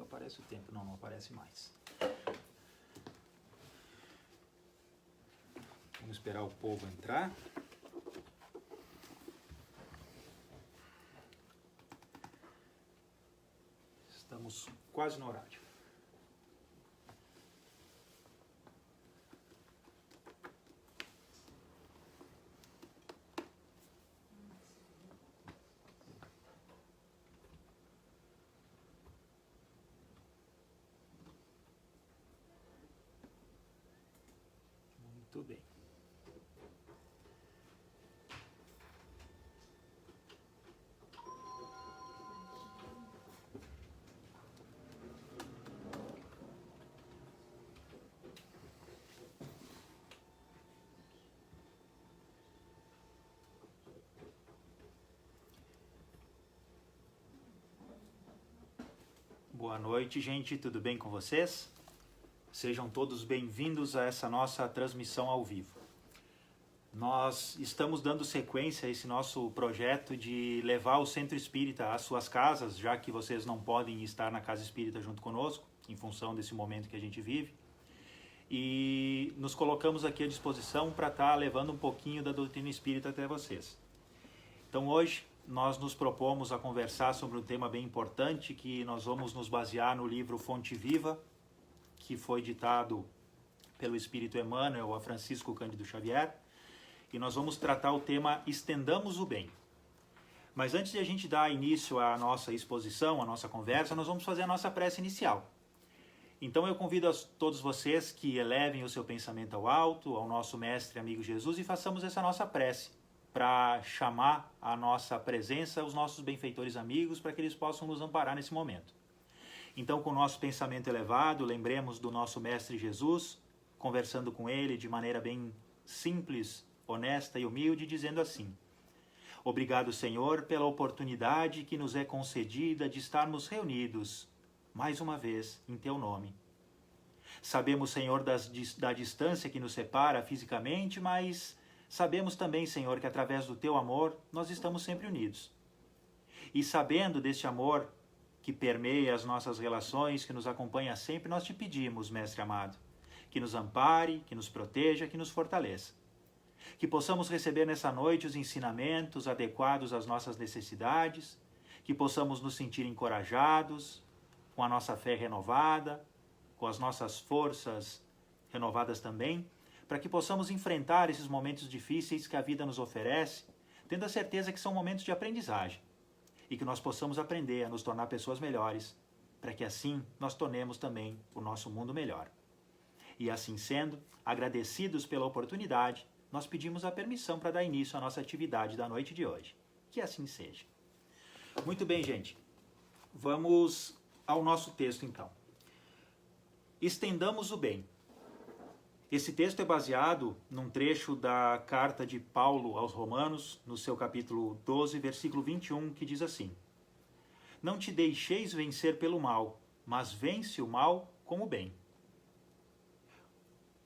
aparece o tempo. Não aparece mais. Vamos esperar o povo entrar. Estamos quase no horário. Muito bem. Boa noite, gente. Tudo bem com vocês? Sejam todos bem-vindos a essa nossa transmissão ao vivo. Nós estamos dando sequência a esse nosso projeto de levar o Centro Espírita às suas casas, já que vocês não podem estar na Casa Espírita junto conosco, em função desse momento que a gente vive. E nos colocamos aqui à disposição para estar levando um pouquinho da doutrina espírita até vocês. Então hoje nós nos propomos a conversar sobre um tema bem importante, que nós vamos nos basear no livro Fonte Viva, que foi ditado pelo Espírito Emmanuel a Francisco Cândido Xavier, e nós vamos tratar o tema Estendamos o Bem. Mas antes de a gente dar início à nossa exposição, à nossa conversa, nós vamos fazer a nossa prece inicial. Então eu convido a todos vocês que elevem o seu pensamento ao alto, ao nosso Mestre Amigo Jesus, e façamos essa nossa prece para chamar a nossa presença os nossos benfeitores amigos, para que eles possam nos amparar nesse momento. Então, com o nosso pensamento elevado, lembremos do nosso Mestre Jesus, conversando com ele de maneira bem simples, honesta e humilde, dizendo assim: Obrigado, Senhor, pela oportunidade que nos é concedida de estarmos reunidos, mais uma vez, em Teu nome. Sabemos, Senhor, da distância que nos separa fisicamente, mas sabemos também, Senhor, que através do Teu amor nós estamos sempre unidos. E sabendo deste amor que permeia as nossas relações, que nos acompanha sempre, nós Te pedimos, Mestre amado, que nos ampare, que nos proteja, que nos fortaleça. Que possamos receber nessa noite os ensinamentos adequados às nossas necessidades, que possamos nos sentir encorajados, com a nossa fé renovada, com as nossas forças renovadas também, para que possamos enfrentar esses momentos difíceis que a vida nos oferece, tendo a certeza que são momentos de aprendizagem, e que nós possamos aprender a nos tornar pessoas melhores, para que assim nós tornemos também o nosso mundo melhor. E assim sendo, agradecidos pela oportunidade, nós pedimos a permissão para dar início à nossa atividade da noite de hoje. Que assim seja. Muito bem, gente. Vamos ao nosso texto, então. Estendamos o bem. Esse texto é baseado num trecho da carta de Paulo aos Romanos, no seu capítulo 12, versículo 21, que diz assim: Não te deixeis vencer pelo mal, mas vence o mal com o bem.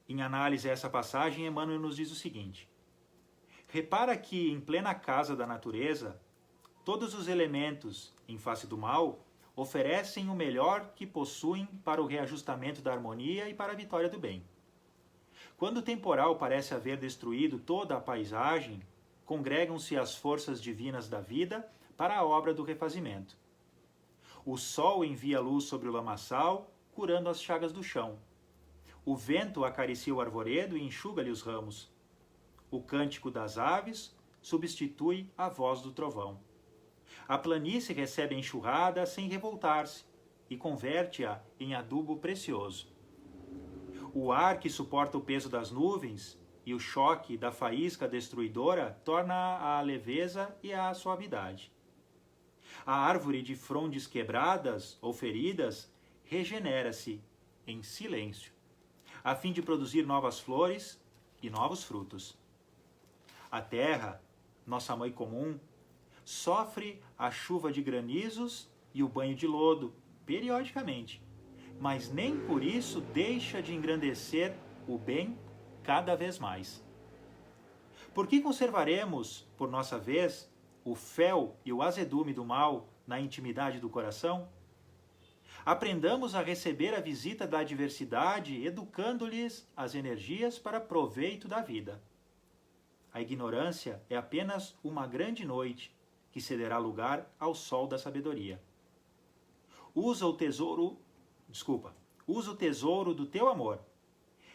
Em análise a essa passagem, Emmanuel nos diz o seguinte: repara que, em plena casa da natureza, todos os elementos, em face do mal, oferecem o melhor que possuem para o reajustamento da harmonia e para a vitória do bem. Quando o temporal parece haver destruído toda a paisagem, congregam-se as forças divinas da vida para a obra do refazimento. O sol envia luz sobre o lamaçal, curando as chagas do chão. O vento acaricia o arvoredo e enxuga-lhe os ramos. O cântico das aves substitui a voz do trovão. A planície recebe a enxurrada sem revoltar-se e converte-a em adubo precioso. O ar que suporta o peso das nuvens e o choque da faísca destruidora torna a leveza e a suavidade. A árvore de frondes quebradas ou feridas regenera-se em silêncio, a fim de produzir novas flores e novos frutos. A terra, nossa mãe comum, sofre a chuva de granizos e o banho de lodo, periodicamente, mas nem por isso deixa de engrandecer o bem cada vez mais. Por que conservaremos, por nossa vez, o fel e o azedume do mal na intimidade do coração? Aprendamos a receber a visita da adversidade, educando-lhes as energias para proveito da vida. A ignorância é apenas uma grande noite que cederá lugar ao sol da sabedoria. Usa o tesouro do teu amor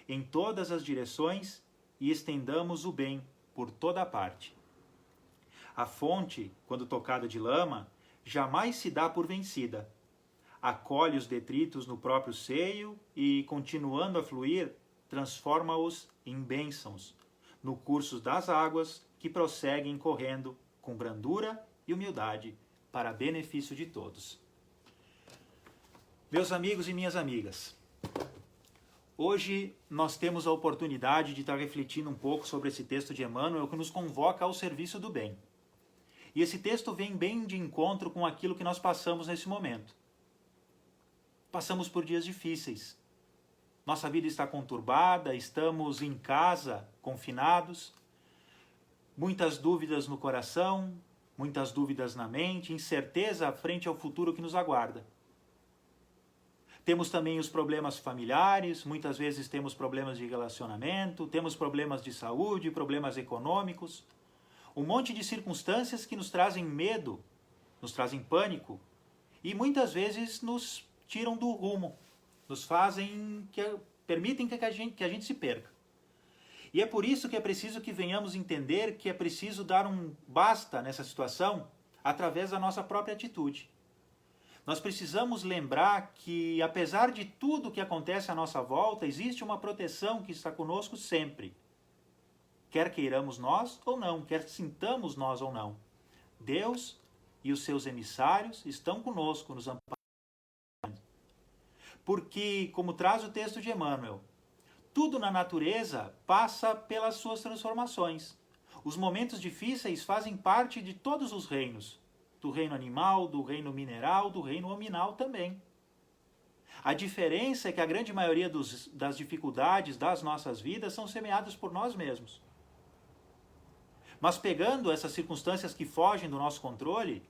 em todas as direções e estendamos o bem por toda a parte. A fonte, quando tocada de lama, jamais se dá por vencida. Acolhe os detritos no próprio seio e, continuando a fluir, transforma-os em bênçãos, no curso das águas que prosseguem correndo com brandura e humildade para benefício de todos. Meus amigos e minhas amigas, hoje nós temos a oportunidade de estar refletindo um pouco sobre esse texto de Emmanuel que nos convoca ao serviço do bem. E esse texto vem bem de encontro com aquilo que nós passamos nesse momento. Passamos por dias difíceis. Nossa vida está conturbada, estamos em casa, confinados, muitas dúvidas no coração, muitas dúvidas na mente, incerteza frente ao futuro que nos aguarda. Temos também os problemas familiares, muitas vezes temos problemas de relacionamento, temos problemas de saúde, problemas econômicos, um monte de circunstâncias que nos trazem medo, nos trazem pânico e muitas vezes nos tiram do rumo, nos permitem que a gente se perca. E é por isso que é preciso que venhamos entender que é preciso dar um basta nessa situação através da nossa própria atitude. Nós precisamos lembrar que, apesar de tudo que acontece à nossa volta, existe uma proteção que está conosco sempre. Quer queiramos nós ou não, quer sintamos nós ou não. Deus e os seus emissários estão conosco, nos amparando. Porque, como traz o texto de Emmanuel, tudo na natureza passa pelas suas transformações. Os momentos difíceis fazem parte de todos os reinos. Do reino animal, do reino mineral, do reino hominal também. A diferença é que a grande maioria das dificuldades das nossas vidas são semeadas por nós mesmos. Mas pegando essas circunstâncias que fogem do nosso controle,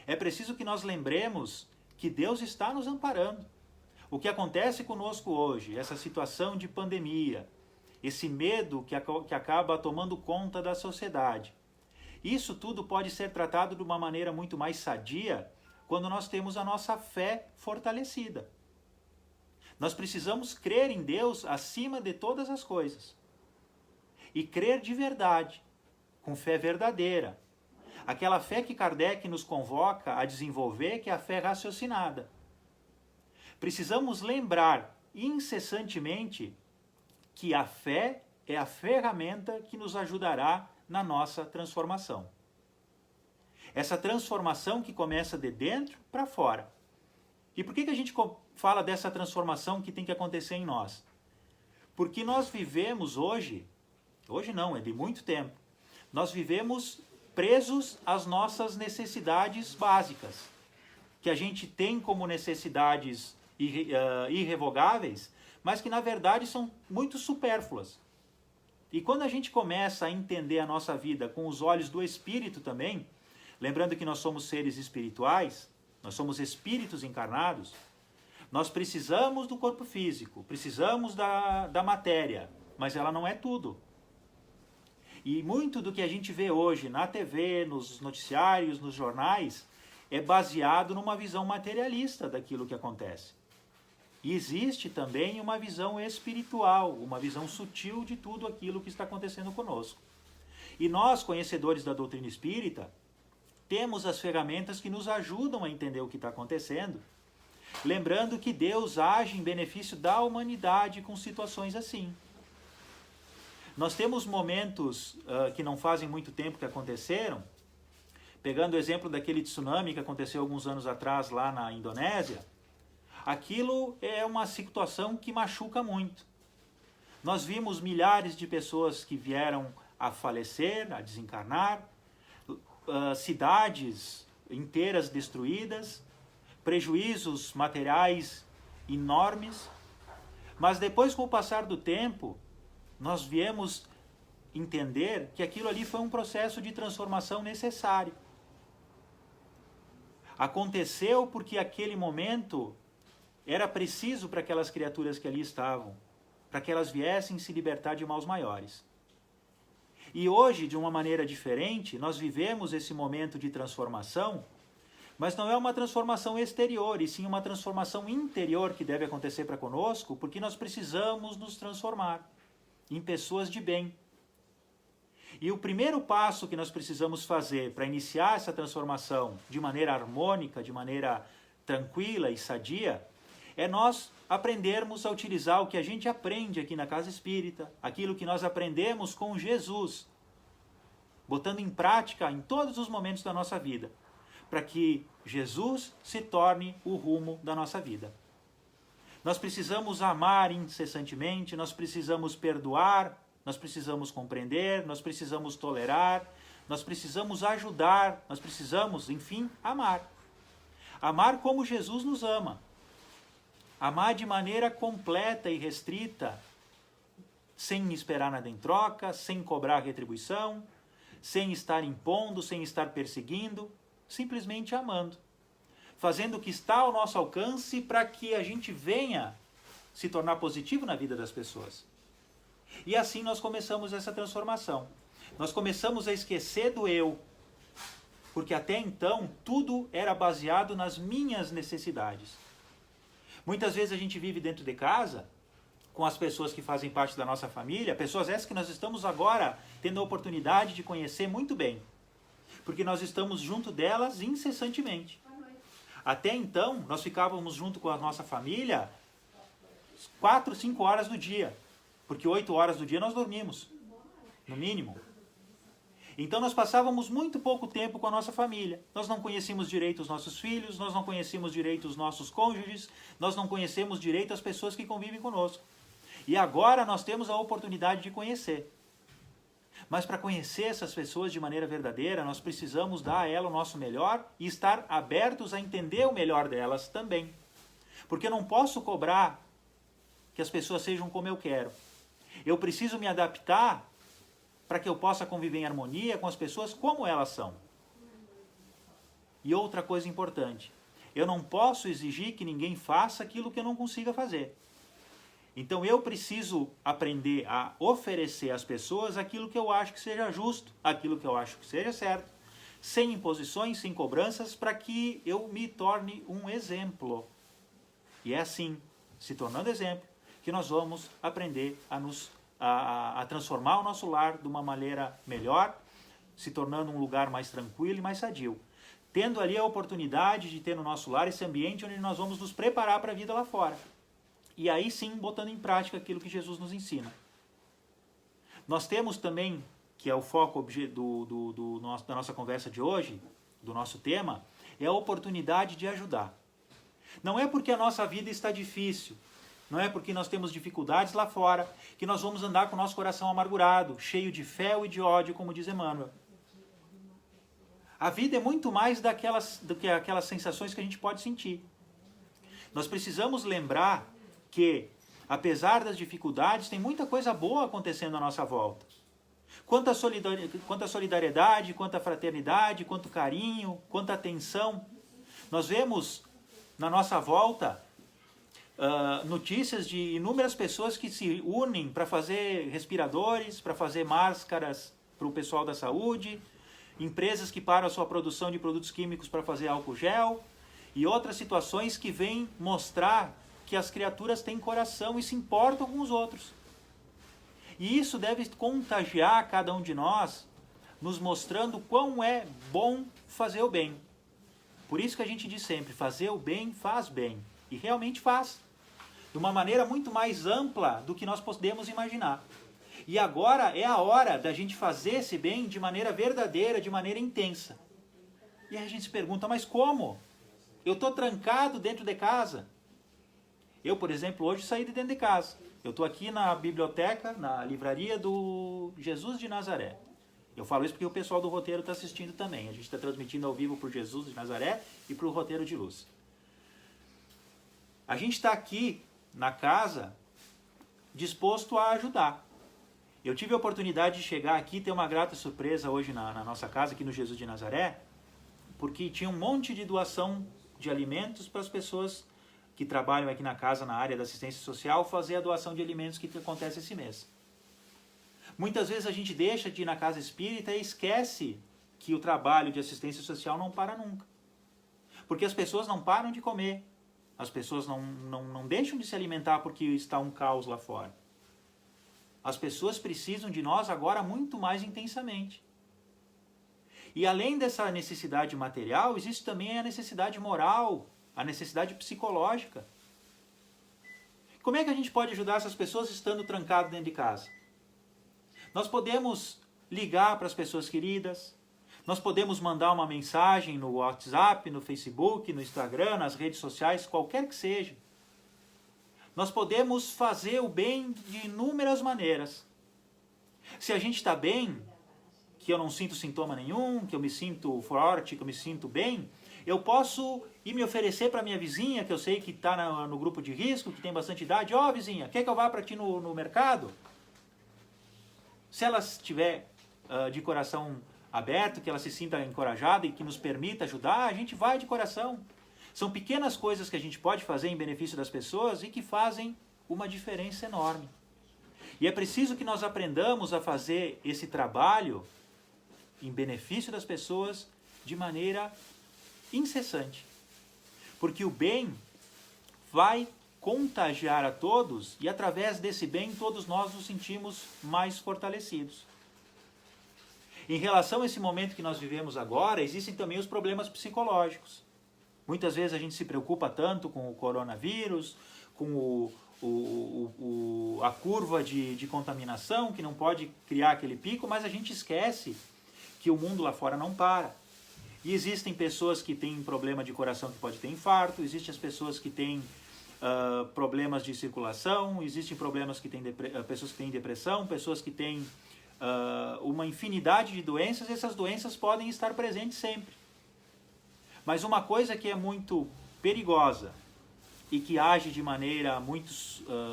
é preciso que nós lembremos que Deus está nos amparando. O que acontece conosco hoje, essa situação de pandemia, esse medo que acaba tomando conta da sociedade, isso tudo pode ser tratado de uma maneira muito mais sadia quando nós temos a nossa fé fortalecida. Nós precisamos crer em Deus acima de todas as coisas. E crer de verdade, com fé verdadeira. Aquela fé que Kardec nos convoca a desenvolver, que é a fé raciocinada. Precisamos lembrar incessantemente que a fé é a ferramenta que nos ajudará na nossa transformação. Essa transformação que começa de dentro para fora. E por que a gente fala dessa transformação que tem que acontecer em nós? Porque nós vivemos hoje não, é de muito tempo, nós vivemos presos às nossas necessidades básicas, que a gente tem como necessidades irrevogáveis, mas que na verdade são muito supérfluas. E quando a gente começa a entender a nossa vida com os olhos do Espírito também, lembrando que nós somos seres espirituais, nós somos espíritos encarnados, nós precisamos do corpo físico, precisamos da matéria, mas ela não é tudo. E muito do que a gente vê hoje na TV, nos noticiários, nos jornais, é baseado numa visão materialista daquilo que acontece. E existe também uma visão espiritual, uma visão sutil de tudo aquilo que está acontecendo conosco. E nós, conhecedores da doutrina espírita, temos as ferramentas que nos ajudam a entender o que está acontecendo, lembrando que Deus age em benefício da humanidade com situações assim. Nós temos momentos que não fazem muito tempo que aconteceram, pegando o exemplo daquele tsunami que aconteceu alguns anos atrás lá na Indonésia. Aquilo é uma situação que machuca muito. Nós vimos milhares de pessoas que vieram a falecer, a desencarnar, cidades inteiras destruídas, prejuízos materiais enormes. Mas depois, com o passar do tempo, nós viemos entender que aquilo ali foi um processo de transformação necessário. Aconteceu porque aquele momento era preciso para aquelas criaturas que ali estavam, para que elas viessem se libertar de maus maiores. E hoje, de uma maneira diferente, nós vivemos esse momento de transformação, mas não é uma transformação exterior, e sim uma transformação interior que deve acontecer para conosco, porque nós precisamos nos transformar em pessoas de bem. E o primeiro passo que nós precisamos fazer para iniciar essa transformação de maneira harmônica, de maneira tranquila e sadia, é nós aprendermos a utilizar o que a gente aprende aqui na Casa Espírita, aquilo que nós aprendemos com Jesus, botando em prática em todos os momentos da nossa vida, para que Jesus se torne o rumo da nossa vida. Nós precisamos amar incessantemente, nós precisamos perdoar, nós precisamos compreender, nós precisamos tolerar, nós precisamos ajudar, nós precisamos, enfim, amar. Amar como Jesus nos ama. Amar de maneira completa e restrita, sem esperar nada em troca, sem cobrar retribuição, sem estar impondo, sem estar perseguindo, simplesmente amando. Fazendo o que está ao nosso alcance para que a gente venha se tornar positivo na vida das pessoas. E assim nós começamos essa transformação. Nós começamos a esquecer do eu, porque até então tudo era baseado nas minhas necessidades. Muitas vezes a gente vive dentro de casa, com as pessoas que fazem parte da nossa família, pessoas essas que nós estamos agora tendo a oportunidade de conhecer muito bem, porque nós estamos junto delas incessantemente. Até então, nós ficávamos junto com a nossa família 4, 5 horas do dia, porque 8 horas do dia nós dormimos, no mínimo. Então nós passávamos muito pouco tempo com a nossa família. Nós não conhecíamos direito os nossos filhos, nós não conhecíamos direito os nossos cônjuges, nós não conhecemos direito as pessoas que convivem conosco. E agora nós temos a oportunidade de conhecer. Mas para conhecer essas pessoas de maneira verdadeira, nós precisamos dar a ela o nosso melhor e estar abertos a entender o melhor delas também. Porque eu não posso cobrar que as pessoas sejam como eu quero. Eu preciso me adaptar para que eu possa conviver em harmonia com as pessoas como elas são. E outra coisa importante, eu não posso exigir que ninguém faça aquilo que eu não consiga fazer. Então eu preciso aprender a oferecer às pessoas aquilo que eu acho que seja justo, aquilo que eu acho que seja certo, sem imposições, sem cobranças, para que eu me torne um exemplo. E é assim, se tornando exemplo, que nós vamos aprender a transformar o nosso lar de uma maneira melhor, se tornando um lugar mais tranquilo e mais sadio. Tendo ali a oportunidade de ter no nosso lar esse ambiente onde nós vamos nos preparar para a vida lá fora. E aí sim, botando em prática aquilo que Jesus nos ensina. Nós temos também, que é o foco da nossa conversa de hoje, do nosso tema, é a oportunidade de ajudar. Não é porque a nossa vida está difícil, não é porque nós temos dificuldades lá fora, que nós vamos andar com o nosso coração amargurado, cheio de fel e de ódio, como diz Emmanuel. A vida é muito mais do que aquelas sensações que a gente pode sentir. Nós precisamos lembrar que, apesar das dificuldades, tem muita coisa boa acontecendo à nossa volta. Quanta solidariedade, quanta fraternidade, quanto carinho, quanta atenção. Nós vemos na nossa volta notícias de inúmeras pessoas que se unem para fazer respiradores, para fazer máscaras para o pessoal da saúde, empresas que param a sua produção de produtos químicos para fazer álcool gel e outras situações que vêm mostrar que as criaturas têm coração e se importam com os outros. E isso deve contagiar cada um de nós, nos mostrando quão é bom fazer o bem. Por isso que a gente diz sempre, fazer o bem faz bem. E realmente faz. De uma maneira muito mais ampla do que nós podemos imaginar. E agora é a hora da gente fazer esse bem de maneira verdadeira, de maneira intensa. E aí a gente se pergunta, mas como? Eu estou trancado dentro de casa. Eu, por exemplo, hoje saí de dentro de casa. Eu estou aqui na biblioteca, na livraria do Jesus de Nazaré. Eu falo isso porque o pessoal do Roteiro está assistindo também. A gente está transmitindo ao vivo para o Jesus de Nazaré e para o Roteiro de Luz. A gente está aqui na casa disposto a ajudar. Eu tive a oportunidade de chegar aqui e ter uma grata surpresa hoje na nossa casa, aqui no Jesus de Nazaré, porque tinha um monte de doação de alimentos para as pessoas que trabalham aqui na casa na área da assistência social fazer a doação de alimentos que acontece esse mês. Muitas vezes a gente deixa de ir na casa espírita e esquece que o trabalho de assistência social não para nunca. Porque as pessoas não param de comer, as pessoas não deixam de se alimentar porque está um caos lá fora. As pessoas precisam de nós agora muito mais intensamente. E além dessa necessidade material, existe também a necessidade moral, a necessidade psicológica. Como é que a gente pode ajudar essas pessoas estando trancado dentro de casa? Nós podemos ligar para as pessoas queridas, nós podemos mandar uma mensagem no WhatsApp, no Facebook, no Instagram, nas redes sociais, qualquer que seja. Nós podemos fazer o bem de inúmeras maneiras. Se a gente está bem, que eu não sinto sintoma nenhum, que eu me sinto forte, que eu me sinto bem, eu posso ir me oferecer para minha vizinha, que eu sei que está no grupo de risco, que tem bastante idade. Ó, vizinha, quer que eu vá para ti no mercado? Se ela estiver de coração aberto, que ela se sinta encorajada e que nos permita ajudar, a gente vai de coração. São pequenas coisas que a gente pode fazer em benefício das pessoas e que fazem uma diferença enorme. E é preciso que nós aprendamos a fazer esse trabalho em benefício das pessoas de maneira incessante. Porque o bem vai contagiar a todos e através desse bem todos nós nos sentimos mais fortalecidos. Em relação a esse momento que nós vivemos agora, existem também os problemas psicológicos. Muitas vezes a gente se preocupa tanto com o coronavírus, com a curva de contaminação, que não pode criar aquele pico, mas a gente esquece que o mundo lá fora não para. E existem pessoas que têm problema de coração que pode ter infarto, existem as pessoas que têm problemas de circulação, existem problemas que têm pessoas que têm depressão, pessoas que têm uma infinidade de doenças, e essas doenças podem estar presentes sempre. Mas uma coisa que é muito perigosa e que age de maneira muito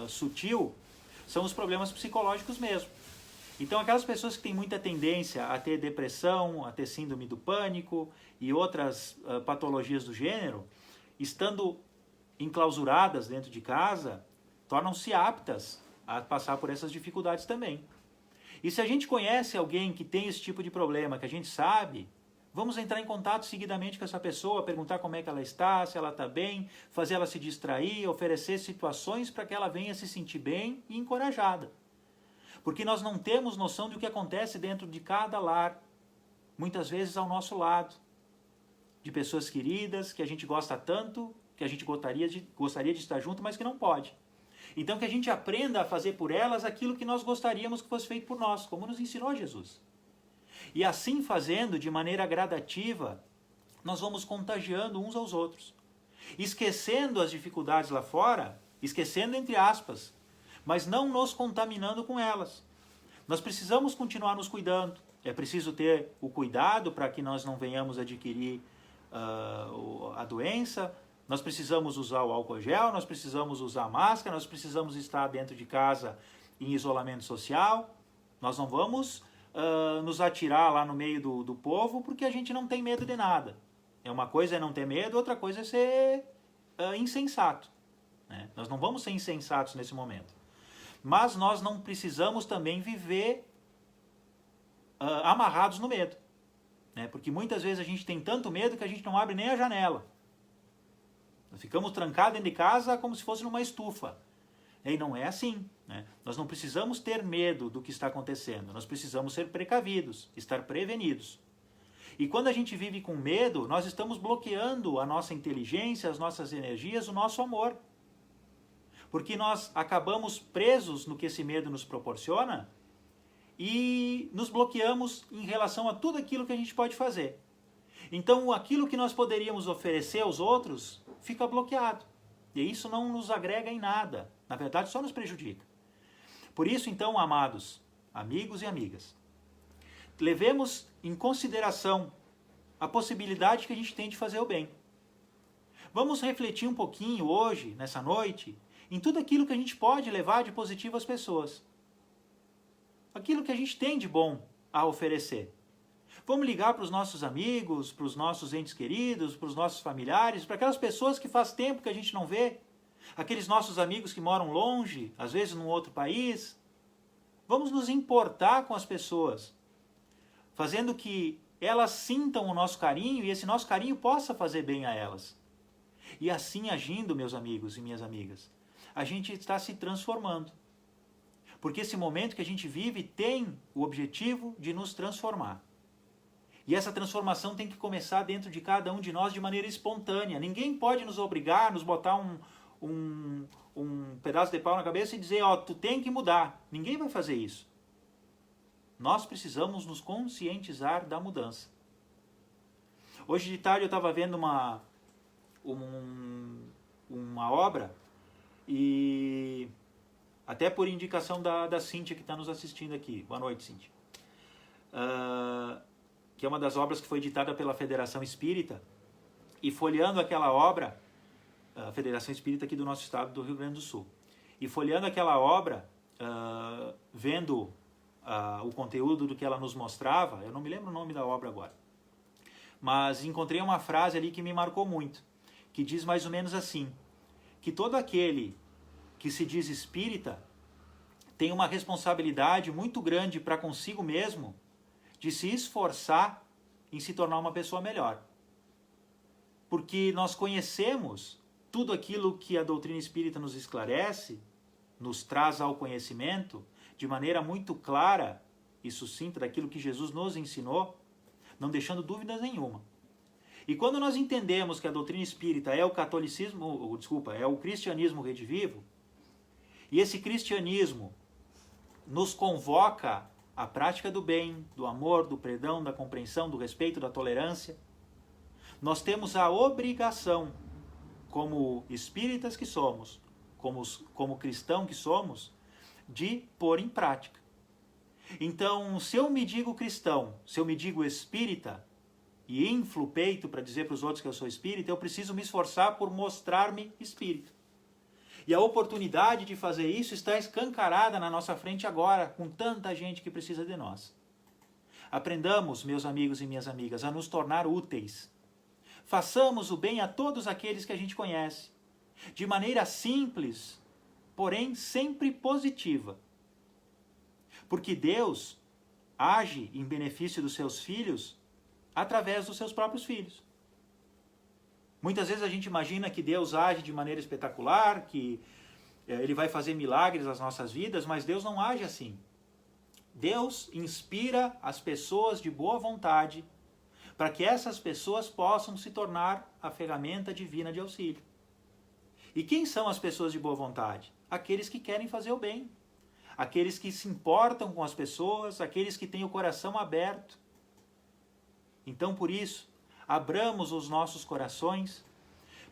sutil são os problemas psicológicos mesmo. Então aquelas pessoas que têm muita tendência a ter depressão, a ter síndrome do pânico e outras patologias do gênero, estando enclausuradas dentro de casa, tornam-se aptas a passar por essas dificuldades também. E se a gente conhece alguém que tem esse tipo de problema, que a gente sabe, vamos entrar em contato seguidamente com essa pessoa, perguntar como é que ela está, se ela está bem, fazer ela se distrair, oferecer situações para que ela venha se sentir bem e encorajada. Porque nós não temos noção do que acontece dentro de cada lar, muitas vezes ao nosso lado, de pessoas queridas, que a gente gosta tanto, que a gente gostaria de estar junto, mas que não pode. Então que a gente aprenda a fazer por elas aquilo que nós gostaríamos que fosse feito por nós, como nos ensinou Jesus. E assim fazendo, de maneira gradativa, nós vamos contagiando uns aos outros. Esquecendo as dificuldades lá fora, esquecendo entre aspas, mas não nos contaminando com elas. Nós precisamos continuar nos cuidando. É preciso ter o cuidado para que nós não venhamos adquirir a doença. Nós precisamos usar o álcool gel, nós precisamos usar a máscara, nós precisamos estar dentro de casa em isolamento social. Nós não vamos nos atirar lá no meio do povo porque a gente não tem medo de nada. Uma coisa é não ter medo, outra coisa é ser insensato. Né? Nós não vamos ser insensatos nesse momento. Mas nós não precisamos também viver amarrados no medo. Né? Porque muitas vezes a gente tem tanto medo que a gente não abre nem a janela. Nós ficamos trancados dentro de casa como se fosse numa estufa. E não é assim. Né? Nós não precisamos ter medo do que está acontecendo. Nós precisamos ser precavidos, estar prevenidos. E quando a gente vive com medo, nós estamos bloqueando a nossa inteligência, as nossas energias, o nosso amor. Porque nós acabamos presos no que esse medo nos proporciona e nos bloqueamos em relação a tudo aquilo que a gente pode fazer. Então, aquilo que nós poderíamos oferecer aos outros fica bloqueado. E isso não nos agrega em nada. Na verdade, só nos prejudica. Por isso, então, amados amigos e amigas, levemos em consideração a possibilidade que a gente tem de fazer o bem. Vamos refletir um pouquinho hoje, nessa noite, em tudo aquilo que a gente pode levar de positivo às pessoas. Aquilo que a gente tem de bom a oferecer. Vamos ligar para os nossos amigos, para os nossos entes queridos, para os nossos familiares, para aquelas pessoas que faz tempo que a gente não vê. Aqueles nossos amigos que moram longe, às vezes num outro país. Vamos nos importar com as pessoas, fazendo que elas sintam o nosso carinho e esse nosso carinho possa fazer bem a elas. E assim agindo, meus amigos e minhas amigas, a gente está se transformando. Porque esse momento que a gente vive tem o objetivo de nos transformar. E essa transformação tem que começar dentro de cada um de nós de maneira espontânea. Ninguém pode nos obrigar, nos botar um pedaço de pau na cabeça e dizer, ó, tu tem que mudar. Ninguém vai fazer isso. Nós precisamos nos conscientizar da mudança. Hoje de tarde eu estava vendo uma obra, e até por indicação da Cíntia que está nos assistindo aqui. Boa noite, Cíntia. Que é uma das obras que foi editada pela Federação Espírita, e folheando aquela obra, a Federação Espírita aqui do nosso estado do Rio Grande do Sul, e folheando aquela obra, vendo o conteúdo do que ela nos mostrava, eu não me lembro o nome da obra agora, mas encontrei uma frase ali que me marcou muito, que diz mais ou menos assim, que todo aquele que se diz espírita tem uma responsabilidade muito grande para consigo mesmo de se esforçar em se tornar uma pessoa melhor. Porque nós conhecemos tudo aquilo que a doutrina espírita nos esclarece, nos traz ao conhecimento, de maneira muito clara e sucinta daquilo que Jesus nos ensinou, não deixando dúvidas nenhuma. E quando nós entendemos que a doutrina espírita é o é o cristianismo redivivo, e esse cristianismo nos convoca à prática do bem, do amor, do perdão, da compreensão, do respeito, da tolerância, nós temos a obrigação, como espíritas que somos, como cristão que somos, de pôr em prática. Então, se eu me digo cristão, se eu me digo espírita, e inflo o peito para dizer para os outros que eu sou espírita, eu preciso me esforçar por mostrar-me espírita. E a oportunidade de fazer isso está escancarada na nossa frente agora, com tanta gente que precisa de nós. Aprendamos, meus amigos e minhas amigas, a nos tornar úteis. Façamos o bem a todos aqueles que a gente conhece, de maneira simples, porém sempre positiva. Porque Deus age em benefício dos seus filhos através dos seus próprios filhos. Muitas vezes a gente imagina que Deus age de maneira espetacular, que Ele vai fazer milagres nas nossas vidas, mas Deus não age assim. Deus inspira as pessoas de boa vontade para que essas pessoas possam se tornar a ferramenta divina de auxílio. E quem são as pessoas de boa vontade? Aqueles que querem fazer o bem, aqueles que se importam com as pessoas, aqueles que têm o coração aberto. Então, por isso, abramos os nossos corações,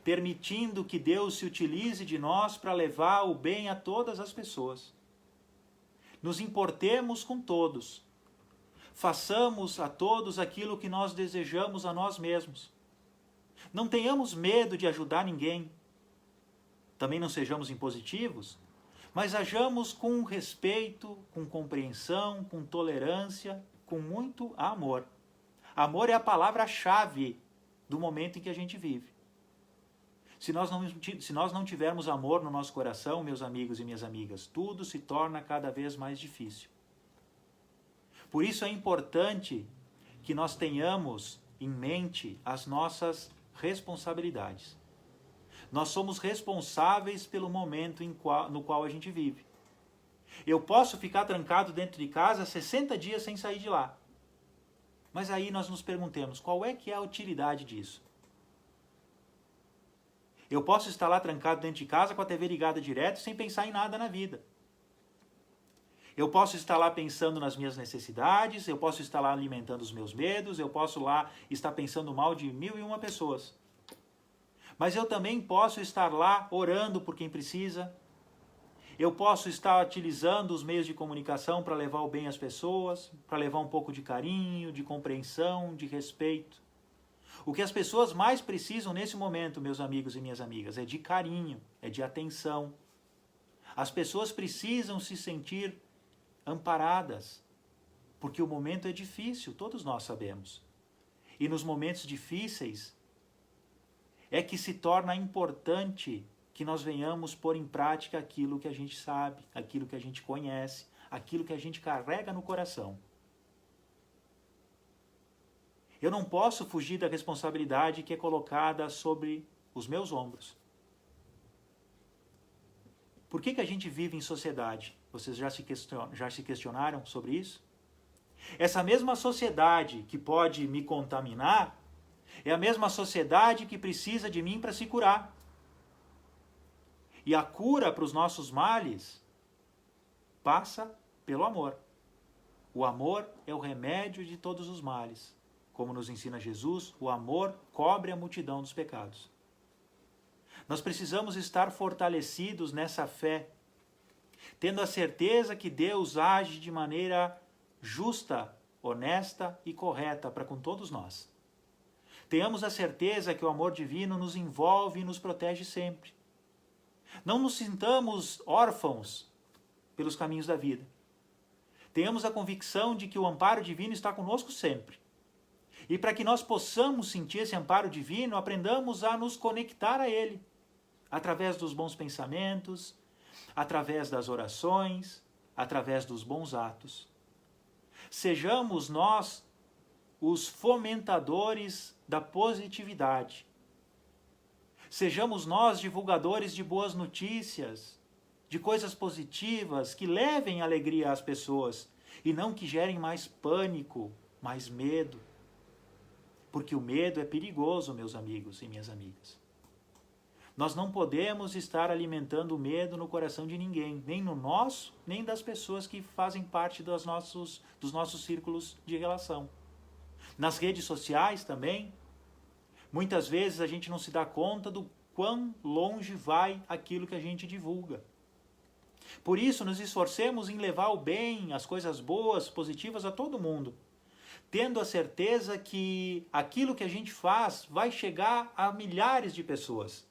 permitindo que Deus se utilize de nós para levar o bem a todas as pessoas. Nos importemos com todos. Façamos a todos aquilo que nós desejamos a nós mesmos. Não tenhamos medo de ajudar ninguém. Também não sejamos impositivos, mas hajamos com respeito, com compreensão, com tolerância, com muito amor. Amor é a palavra-chave do momento em que a gente vive. Se nós não tivermos amor no nosso coração, meus amigos e minhas amigas, tudo se torna cada vez mais difícil. Por isso é importante que nós tenhamos em mente as nossas responsabilidades. Nós somos responsáveis pelo momento no qual a gente vive. Eu posso ficar trancado dentro de casa 60 dias sem sair de lá. Mas aí nós nos perguntemos, qual é que é a utilidade disso? Eu posso estar lá trancado dentro de casa com a TV ligada direto sem pensar em nada na vida. Eu posso estar lá pensando nas minhas necessidades, eu posso estar lá alimentando os meus medos, eu posso lá estar pensando mal de 1001 pessoas. Mas eu também posso estar lá orando por quem precisa. Eu posso estar utilizando os meios de comunicação para levar o bem às pessoas, para levar um pouco de carinho, de compreensão, de respeito. O que as pessoas mais precisam nesse momento, meus amigos e minhas amigas, é de carinho, é de atenção. As pessoas precisam se sentir amparadas, porque o momento é difícil, todos nós sabemos. E nos momentos difíceis é que se torna importante que nós venhamos pôr em prática aquilo que a gente sabe, aquilo que a gente conhece, aquilo que a gente carrega no coração. Eu não posso fugir da responsabilidade que é colocada sobre os meus ombros. Por que a gente vive em sociedade? Vocês já se questionaram sobre isso? Essa mesma sociedade que pode me contaminar é a mesma sociedade que precisa de mim para se curar. E a cura para os nossos males passa pelo amor. O amor é o remédio de todos os males. Como nos ensina Jesus, o amor cobre a multidão dos pecados. Nós precisamos estar fortalecidos nessa fé, tendo a certeza que Deus age de maneira justa, honesta e correta para com todos nós. Tenhamos a certeza que o amor divino nos envolve e nos protege sempre. Não nos sintamos órfãos pelos caminhos da vida. Tenhamos a convicção de que o amparo divino está conosco sempre. E para que nós possamos sentir esse amparo divino, aprendamos a nos conectar a Ele, através dos bons pensamentos, através das orações, através dos bons atos. Sejamos nós os fomentadores da positividade. Sejamos nós divulgadores de boas notícias, de coisas positivas que levem alegria às pessoas e não que gerem mais pânico, mais medo. Porque o medo é perigoso, meus amigos e minhas amigas. Nós não podemos estar alimentando o medo no coração de ninguém, nem no nosso, nem das pessoas que fazem parte dos nossos círculos de relação. Nas redes sociais também, muitas vezes a gente não se dá conta do quão longe vai aquilo que a gente divulga. Por isso, nos esforcemos em levar o bem, as coisas boas, positivas a todo mundo, tendo a certeza que aquilo que a gente faz vai chegar a milhares de pessoas.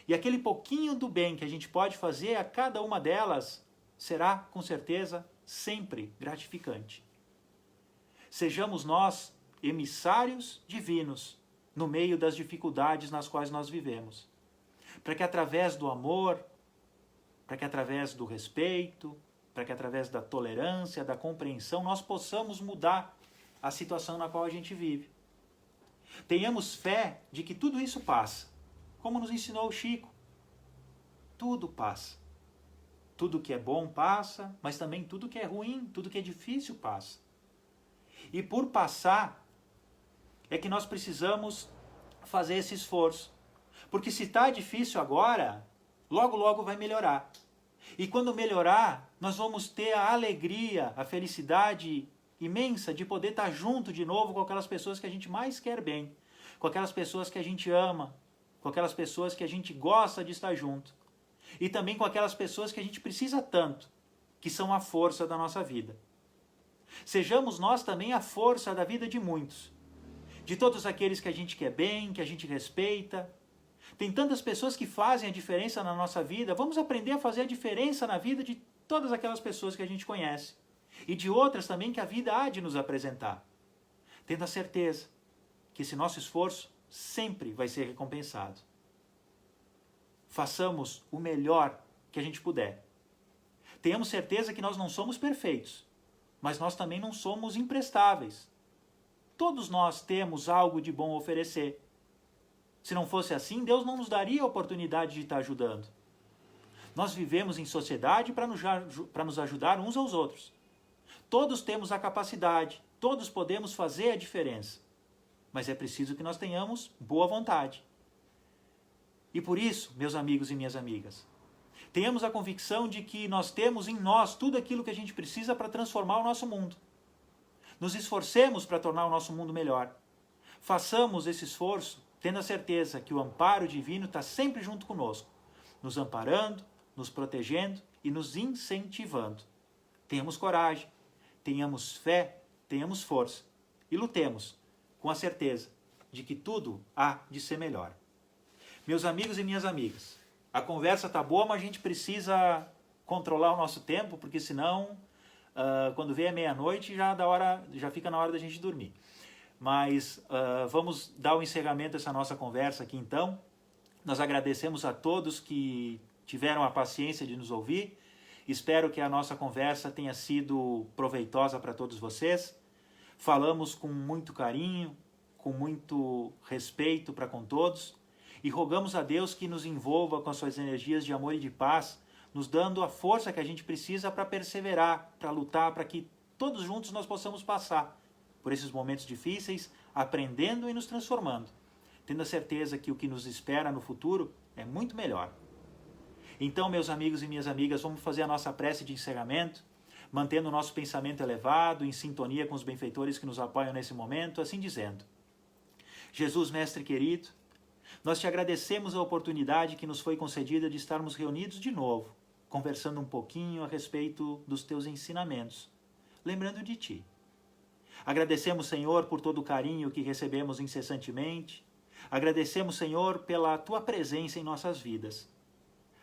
E aquele pouquinho do bem que a gente pode fazer a cada uma delas será, com certeza, sempre gratificante. Sejamos nós emissários divinos no meio das dificuldades nas quais nós vivemos, para que através do amor, para que através do respeito, para que através da tolerância, da compreensão, nós possamos mudar a situação na qual a gente vive. Tenhamos fé de que tudo isso passa, como nos ensinou o Chico. Tudo passa. Tudo que é bom passa, mas também tudo que é ruim, tudo que é difícil passa. E por passar, é que nós precisamos fazer esse esforço. Porque se está difícil agora, logo logo vai melhorar. E quando melhorar, nós vamos ter a alegria, a felicidade imensa de poder estar junto de novo com aquelas pessoas que a gente mais quer bem, com aquelas pessoas que a gente ama, com aquelas pessoas que a gente gosta de estar junto, e também com aquelas pessoas que a gente precisa tanto, que são a força da nossa vida. Sejamos nós também a força da vida de muitos, de todos aqueles que a gente quer bem, que a gente respeita. Tem tantas pessoas que fazem a diferença na nossa vida, vamos aprender a fazer a diferença na vida de todas aquelas pessoas que a gente conhece. E de outras também que a vida há de nos apresentar, tendo a certeza que esse nosso esforço sempre vai ser recompensado. Façamos o melhor que a gente puder. Tenhamos certeza que nós não somos perfeitos, mas nós também não somos imprestáveis. Todos nós temos algo de bom a oferecer. Se não fosse assim, Deus não nos daria a oportunidade de estar ajudando. Nós vivemos em sociedade para nos ajudar uns aos outros. Todos temos a capacidade, todos podemos fazer a diferença. Mas é preciso que nós tenhamos boa vontade. E por isso, meus amigos e minhas amigas, tenhamos a convicção de que nós temos em nós tudo aquilo que a gente precisa para transformar o nosso mundo. Nos esforcemos para tornar o nosso mundo melhor. Façamos esse esforço, tendo a certeza que o amparo divino está sempre junto conosco, nos amparando, nos protegendo e nos incentivando. Tenhamos coragem, tenhamos fé, tenhamos força e lutemos com a certeza de que tudo há de ser melhor. Meus amigos e minhas amigas, a conversa está boa, mas a gente precisa controlar o nosso tempo, porque senão, quando vem a meia-noite, já fica na hora da gente dormir. Mas vamos dar o encerramento dessa nossa conversa aqui então, Nós agradecemos a todos que tiveram a paciência de nos ouvir. Espero que a nossa conversa tenha sido proveitosa para todos vocês. Falamos com muito carinho, com muito respeito para com todos e rogamos a Deus que nos envolva com as suas energias de amor e de paz, nos dando a força que a gente precisa para perseverar, para lutar, para que todos juntos nós possamos passar por esses momentos difíceis, aprendendo e nos transformando, tendo a certeza que o que nos espera no futuro é muito melhor. Então, meus amigos e minhas amigas, vamos fazer a nossa prece de encerramento, mantendo o nosso pensamento elevado, em sintonia com os benfeitores que nos apoiam nesse momento, assim dizendo: Jesus, Mestre querido, nós te agradecemos a oportunidade que nos foi concedida de estarmos reunidos de novo, conversando um pouquinho a respeito dos teus ensinamentos, lembrando de ti. Agradecemos, Senhor, por todo o carinho que recebemos incessantemente. Agradecemos, Senhor, pela tua presença em nossas vidas.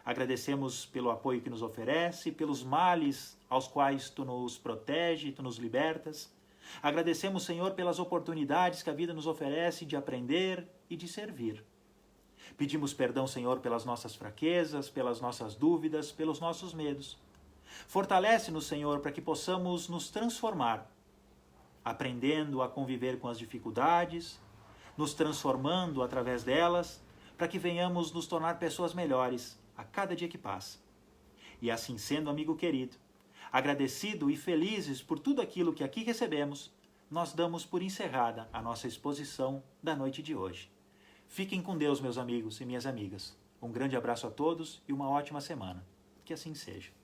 Agradecemos pelo apoio que nos oferece, pelos males aos quais tu nos protege, tu nos libertas. Agradecemos, Senhor, pelas oportunidades que a vida nos oferece de aprender e de servir. Pedimos perdão, Senhor, pelas nossas fraquezas, pelas nossas dúvidas, pelos nossos medos. Fortalece-nos, Senhor, para que possamos nos transformar, aprendendo a conviver com as dificuldades, nos transformando através delas, para que venhamos nos tornar pessoas melhores a cada dia que passa. E assim sendo, amigo querido, agradecido e felizes por tudo aquilo que aqui recebemos, nós damos por encerrada a nossa exposição da noite de hoje. Fiquem com Deus, meus amigos e minhas amigas. Um grande abraço a todos e uma ótima semana. Que assim seja.